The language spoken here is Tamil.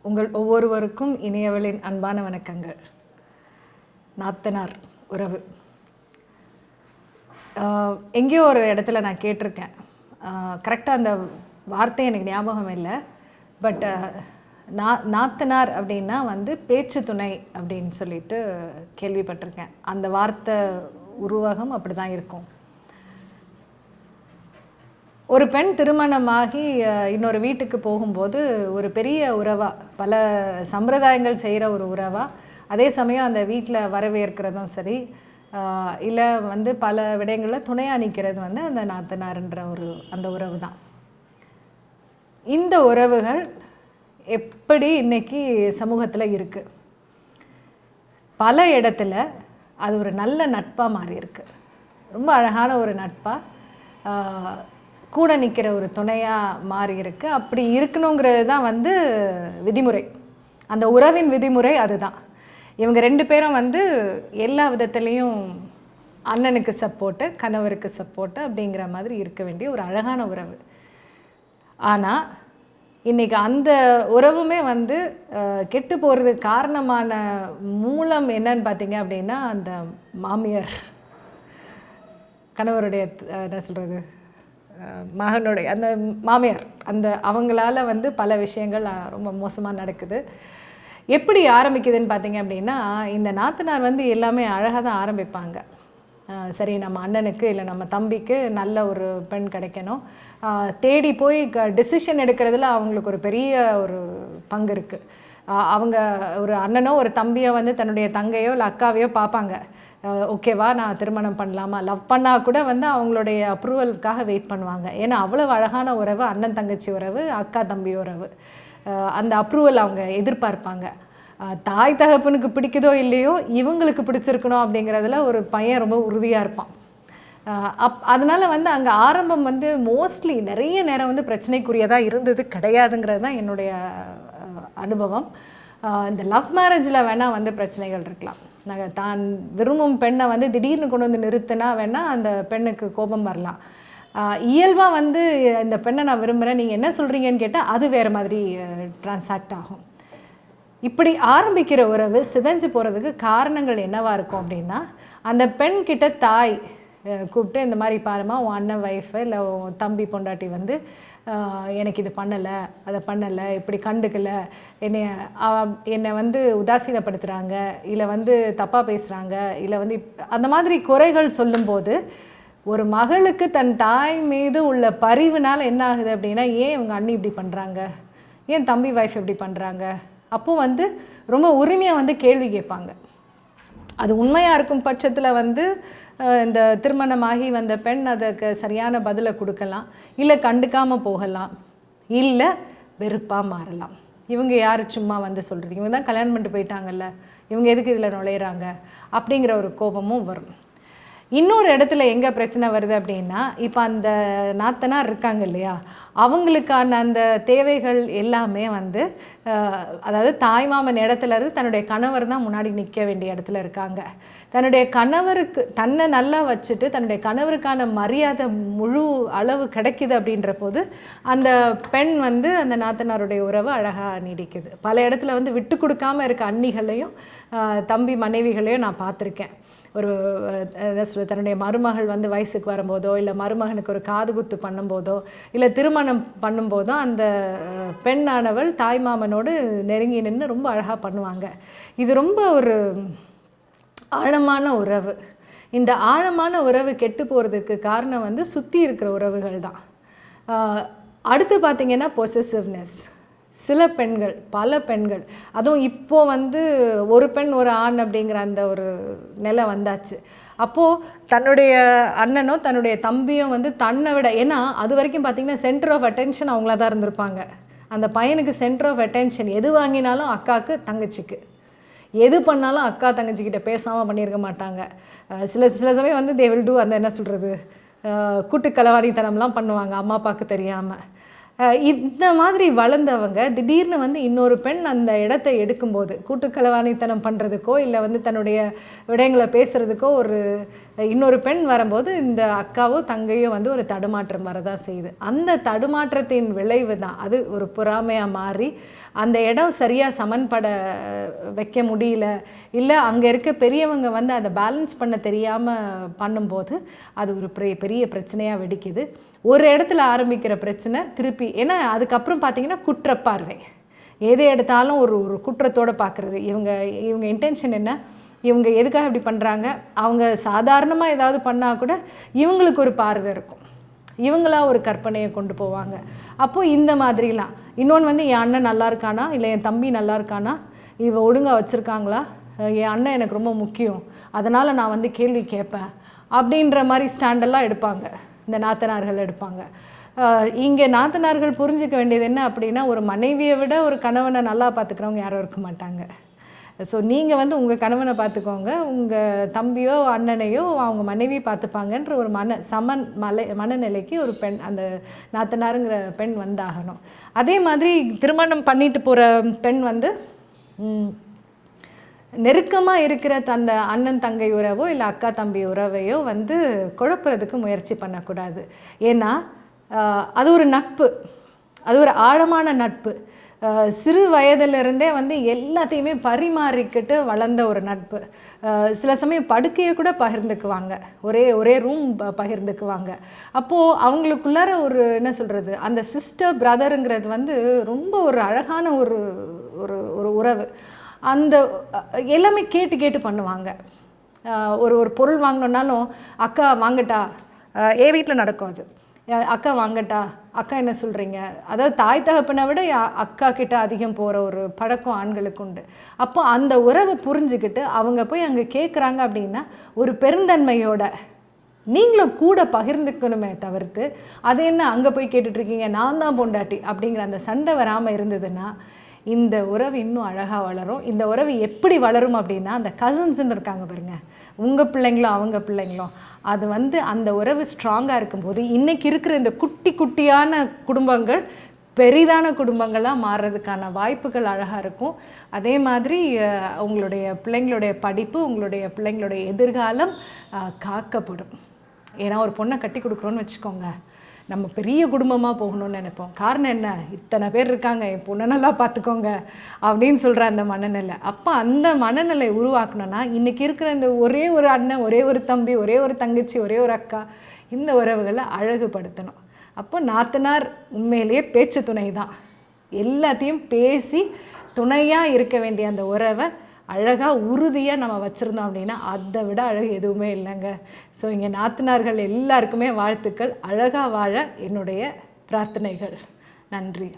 உங்கள் ஒவ்வொருவருக்கும் இனியவளின் அன்பான வணக்கங்கள். நாத்தனார் உறவு எங்கேயோ ஒரு இடத்துல நான் கேட்டிருக்கேன். கரெக்டாக அந்த வார்த்தை எனக்கு ஞாபகம் இல்லை. பட் நாத்தனார் அப்படின்னா பேச்சு துணை அப்படின்னு சொல்லிட்டு கேள்விப்பட்டிருக்கேன். அந்த வார்த்தை உருவகம் அப்படி தான் இருக்கும். ஒரு பெண் திருமணமாகி இன்னொரு வீட்டுக்கு போகும்போது ஒரு பெரிய உறவாக, பல சம்பிரதாயங்கள் செய்கிற ஒரு உறவாக, அதே சமயம் அந்த வீட்டில் வரவேற்கிறதும் சரி, இல்லை பல விடயங்களில் துணையாக நிற்கிறது அந்த நாத்தனார்ன்ற அந்த உறவு தான். இந்த உறவுகள் எப்படி இன்னைக்கு சமூகத்தில் இருக்குது? பல இடத்துல அது ஒரு நல்ல நட்பாக மாறி இருக்கு. ரொம்ப அழகான ஒரு நட்பாக, கூட நிற்கிற ஒரு துணையாக மாறி இருக்கு. அப்படி இருக்கணுங்கிறது தான் விதிமுறை. அந்த உறவின் விதிமுறை அதுதான். இவங்க ரெண்டு பேரும் எல்லா விதத்துலேயும் அண்ணனுக்கு சப்போர்ட்டு, கணவருக்கு சப்போர்ட்டு அப்படிங்கிற மாதிரி இருக்க வேண்டிய ஒரு அழகான உறவு. ஆனால் இன்றைக்கி அந்த உறவுமே கெட்டு போகிறதுக்கு காரணமான மூலம் என்னன்னு பார்த்தீங்க அப்படின்னா, அந்த மாமியார், கணவருடைய என்ன சொல்கிறது, மகனுடைய அந்த மாமியார், அவங்களால பல விஷயங்கள் ரொம்ப மோசமாக நடக்குது. எப்படி ஆரம்பிக்குதுன்னு பார்த்தீங்க அப்படின்னா, இந்த நாத்தனார் எல்லாமே அழகாக தான் ஆரம்பிப்பாங்க. சரி, நம்ம அண்ணனுக்கு இல்லை நம்ம தம்பிக்கு நல்ல ஒரு பெண் கிடைக்கணும், தேடி போய் டிசிஷன் எடுக்கிறதுல அவங்களுக்கு ஒரு பெரிய ஒரு பங்கு இருக்குது. அவங்க ஒரு அண்ணனோ ஒரு தம்பியோ தன்னுடைய தங்கையோ இல்லை அக்காவையோ பார்ப்பாங்க. ஓகேவா, நான் திருமணம் பண்ணலாமா, லவ் பண்ணால் கூட அவங்களுடைய அப்ரூவலுக்காக வெயிட் பண்ணுவாங்க. ஏன்னா அவ்வளோ அழகான உறவு, அண்ணன் தங்கச்சி உறவு, அக்கா தம்பி உறவு. அந்த அப்ரூவல் அவங்க எதிர்பார்ப்பாங்க. தாய் தகப்பனுக்கு பிடிக்குதோ இல்லையோ, இவங்களுக்கு பிடிச்சிருக்கணும் அப்படிங்கிறதுல ஒரு பையன் ரொம்ப உறுதியாக இருப்பான். அதனால் அங்கே ஆரம்பம் மோஸ்ட்லி நிறைய நேரம் பிரச்சனைக்குரியதாக இருந்தது கிடையாதுங்கிறது தான் என்னுடைய அனுபவம். இந்த லவ் மேரேஜில் வேணால் பிரச்சனைகள் இருக்கலாம். நாங்கள் தான் விரும்பும் பெண்ணை திடீர்னு கொண்டு நிறுத்தினா வேணால் அந்த பெண்ணுக்கு கோபம் வரலாம். இயல்பாக இந்த பெண்ணை நான் விரும்புகிறேன், நீங்கள் என்ன சொல்கிறீங்கன்னு கேட்டால் அது வேறு மாதிரி டிரான்சாக்ட் ஆகும். இப்படி ஆரம்பிக்கிற உறவு சிதைஞ்சு போகிறதுக்கு காரணங்கள் என்னவாக இருக்கும் அப்படின்னா, அந்த பெண் கிட்ட தாய் கூப்பிட்டு, இந்த மாதிரி பாருமா, உன் அண்ணன் ஒய்ஃபு இல்லை உன் தம்பி பொண்டாட்டி எனக்கு இது பண்ணலை, அதை பண்ணலை, இப்படி கண்டுக்கலை, என்னை உதாசீனப்படுத்துகிறாங்க, இல்லை தப்பாக பேசுகிறாங்க, இல்லை அந்த மாதிரி குறைகள் சொல்லும்போது, ஒரு மகளுக்கு தன் தாய் மீது உள்ள பரிவுனால் என்ன ஆகுது அப்படின்னா, ஏன் இவங்க அண்ணி இப்படி பண்ணுறாங்க, ஏன் தம்பி ஒய்ஃப் இப்படி பண்ணுறாங்க, அப்போது ரொம்ப உரிமையாக கேள்வி கேட்பாங்க. அது உண்மையாக இருக்கும் பட்சத்தில் இந்த திருமணமாகி வந்த பெண் அதுக்கு சரியான பதிலை கொடுக்கலாம், இல்லை கண்டுக்காமல் போகலாம், இல்லை வெறுப்பாக மாறலாம். இவங்க யார் சும்மா சொல்கிறது, இவங்க தான் கல்யாணம் பண்ணிட்டு போயிட்டாங்கல்ல, இவங்க எதுக்கு இதில் நுழையிறாங்க அப்படிங்கிற ஒரு கோபமும் வரும். இன்னொரு இடத்துல எங்கே பிரச்சனை வருது அப்படின்னா, இப்போ அந்த நாத்தனார் இருக்காங்க இல்லையா, அவங்களுக்கான அந்த தேவைகள் எல்லாமே அதாவது தாய்மாமன் இடத்துல இருந்து தன்னுடைய கணவர் தான் முன்னாடி நிற்க வேண்டிய இடத்துல இருக்காங்க. தன்னுடைய கணவருக்கு தன்னை நல்லா வச்சுட்டு தன்னுடைய கணவருக்கான மரியாதை முழு அளவு கிடைக்குது அப்படின்ற போது அந்த பெண் அந்த நாத்தனாருடைய உறவு அழகாக நீடிக்குது. பல இடத்துல விட்டு கொடுக்காமல் இருக்க அண்ணிகளையும் தம்பி மனைவிகளையும் நான் பார்த்துருக்கேன். ஒரு தன்னுடைய மருமகள் வயசுக்கு வரும்போதோ, இல்லை மருமகனுக்கு ஒரு காதுகுத்து பண்ணும்போதோ, இல்லை திருமணம் பண்ணும்போதோ அந்த பெண்ணானவள் தாய்மாமனோடு நெருங்கி நின்று ரொம்ப அழகாக பண்ணுவாங்க. இது ரொம்ப ஒரு ஆழமான உறவு. இந்த ஆழமான உறவு கெட்டு போகிறதுக்கு காரணம் சுற்றி இருக்கிற உறவுகள் தான். அடுத்து பார்த்திங்கன்னா பொசசிவ்னஸ். சில பெண்கள், பல பெண்கள், அதுவும் இப்போது ஒரு பெண் ஒரு ஆண் அப்படிங்கிற அந்த ஒரு நிலை வந்தாச்சு. அப்போது தன்னுடைய அண்ணனோ தன்னுடைய தம்பியும் தன்னை விட, ஏன்னா அது வரைக்கும் பார்த்திங்கன்னா சென்டர் ஆஃப் அட்டென்ஷன் அவங்களா தான் இருந்திருப்பாங்க. அந்த பையனுக்கு சென்டர் ஆஃப் அட்டென்ஷன் எது வாங்கினாலும் அக்காவுக்கு தங்கச்சிக்கு, எது பண்ணாலும் அக்கா தங்கச்சிக்கிட்ட பேசாமல் பண்ணியிருக்க மாட்டாங்க. சில சமயம் தே வில் டூ அந்த என்ன சொல்கிறது, கூட்டு களவாணித்தனம்லாம் பண்ணுவாங்க அம்மா அப்பாவுக்கு தெரியாமல். இந்த மாதிரி வளர்ந்தவங்க திடீர்னு வந்து இன்னொரு பெண் அந்த இடத்த எடுக்கும்போது கூட்டுக்களவாணித்தனம் பண்ணுறதுக்கோ இல்லை வந்து தன்னுடைய விடயங்களை பேசுகிறதுக்கோ ஒரு இன்னொரு பெண் வரும்போது இந்த அக்காவோ தங்கையோ வந்து ஒரு தடுமாற்றம் வரதான் செய்யுது. அந்த தடுமாற்றத்தின் விளைவு தான் அது ஒரு பொறாமையாக மாறி அந்த இடம் சரியாக சமன்பட வைக்க முடியல, இல்லை அங்கே இருக்க பெரியவங்க வந்து அதை பேலன்ஸ் பண்ண தெரியாமல் பண்ணும்போது அது ஒரு பெரிய பிரச்சனையாக வெடிக்குது. ஒரு இடத்துல ஆரம்பிக்கிற பிரச்சனை திருப்பி, ஏன்னா அதுக்கப்புறம் பார்த்தீங்கன்னா குற்றப்பார்வை, எது எடுத்தாலும் ஒரு ஒரு குற்றத்தோடு பார்க்குறது. இவங்க இன்டென்ஷன் என்ன, இவங்க எதுக்காக இப்படி பண்ணுறாங்க, அவங்க சாதாரணமாக ஏதாவது பண்ணால் கூட இவங்களுக்கு ஒரு பார்வை இருக்கும், இவங்களா ஒரு கற்பனையை கொண்டு போவாங்க. அப்போது இந்த மாதிரிலாம் இன்னொன்று வந்து என் அண்ணன் நல்லா இருக்கானா, இல்லை என் தம்பி நல்லா இருக்கானா, இவ ஒழுங்காக வச்சுருக்காங்களா, என் அண்ணன் எனக்கு ரொம்ப முக்கியம், அதனால் நான் வந்து கேள்வி கேட்பேன் அப்படின்ற மாதிரி ஸ்டாண்டெல்லாம் எடுப்பாங்க, இந்த நாத்தனார்கள் எடுப்பாங்க. இங்கே நாத்தனார்கள் புரிஞ்சிக்க வேண்டியது என்ன அப்படின்னா, ஒரு மனைவியை விட ஒரு கணவனை நல்லா பார்த்துக்கிறவங்க யாரும் இருக்க மாட்டாங்க. ஸோ நீங்கள் வந்து உங்கள் கணவனை பார்த்துக்கோங்க, உங்கள் தம்பியோ அண்ணனையோ அவங்க மனைவி பார்த்துப்பாங்கன்ற ஒரு மனநிலைக்கு ஒரு பெண், அந்த நாத்தனாருங்கிற பெண் வந்தாகணும். அதே மாதிரி திருமணம் பண்ணிட்டு போகிற பெண் வந்து நெருக்கமாக இருக்கிற அந்த அண்ணன் தங்கை உறவோ இல்லை அக்கா தம்பி உறவையோ வந்து குழப்புறதுக்கு முயற்சி பண்ணக்கூடாது. ஏன்னா அது ஒரு நட்பு, அது ஒரு ஆழமான நட்பு. சிறு வயதிலிருந்தே வந்து எல்லாத்தையுமே பரிமாறிக்கிட்டு வளர்ந்த ஒரு நட்பு. சில சமயம் படுக்கையை கூட பகிர்ந்துக்குவாங்க, ஒரே ரூம் பகிர்ந்துக்குவாங்க. அப்போது அவங்களுக்குள்ளார ஒரு என்ன சொல்கிறது, அந்த சிஸ்டர் பிரதருங்கிறது வந்து ரொம்ப ஒரு அழகான ஒரு ஒரு உறவு. அந்த எல்லாமே கேட்டு பண்ணுவாங்க. ஒரு பொருள் வாங்கினோன்னாலும் அக்கா வாங்கட்டா, என் வீட்டில் நடக்கும் அது, அக்கா வாங்கட்டா, அக்கா என்ன சொல்கிறீங்க, அதாவது தாய் தகப்பனை விட அக்கா கிட்ட அதிகம் போகிற ஒரு பழக்கம் ஆண்களுக்கு உண்டு. அப்போ அந்த உறவை புரிஞ்சுக்கிட்டு அவங்க போய் அங்கே கேட்குறாங்க அப்படின்னா ஒரு பெருந்தன்மையோட நீங்களும் கூட பகிர்ந்துக்கணுமே தவிர்த்து, அது என்ன அங்கே போய் கேட்டுட்ருக்கீங்க, நான் தான் பொண்டாட்டி அப்படிங்கிற அந்த சண்டை வராமல் இருந்ததுன்னா இந்த உறவு இன்னும் அழகாக வளரும். இந்த உறவு எப்படி வளரும் அப்படின்னா, அந்த கசின்ஸ்ன்னு இருக்காங்க பாருங்க, உங்கள் பிள்ளைங்களும் அவங்க பிள்ளைங்களும், அது வந்து அந்த உறவு ஸ்ட்ராங்காக இருக்கும்போது இன்றைக்கி இருக்கிற இந்த குட்டியான குடும்பங்கள் பெரிதான குடும்பங்களாக மாறுறதுக்கான வாய்ப்புகள் அழகாக இருக்கும். அதே மாதிரி உங்களுடைய பிள்ளைங்களுடைய படிப்பு, உங்களுடைய பிள்ளைங்களுடைய எதிர்காலம் காக்கப்படும். ஏன்னா ஒரு பொண்ணை கட்டி கொடுக்குறோன்னு வச்சுக்கோங்க, நம்ம பெரிய குடும்பமாக போகணும்னு நினைப்போம். காரணம் என்ன, இத்தனை பேர் இருக்காங்க, என் பொண்ணை நல்லா பார்த்துக்கோங்க அப்படின்னு சொல்கிற அந்த மனநிலை. அப்போ அந்த மனநிலை உருவாக்கணும்னா இன்றைக்கி இருக்கிற இந்த ஒரே ஒரு அண்ணன், ஒரே ஒரு தம்பி, ஒரே ஒரு தங்கச்சி, ஒரே ஒரு அக்கா, இந்த உறவுகளை அழகுபடுத்தணும். அப்போ நாத்தனார் உண்மையிலேயே பேச்சு துணை தான். எல்லாத்தையும் பேசி துணையாக இருக்க வேண்டிய அந்த உறவை அழகாக உறுதியாக நம்ம வச்சுருந்தோம் அப்படின்னா அதை விட அழகு எதுவுமே இல்லைங்க. ஸோ இங்கே நாத்தனார்கள் எல்லாருக்குமே வாழ்த்துக்கள். அழகாக வாழ என்னுடைய பிரார்த்தனைகள். நன்றி.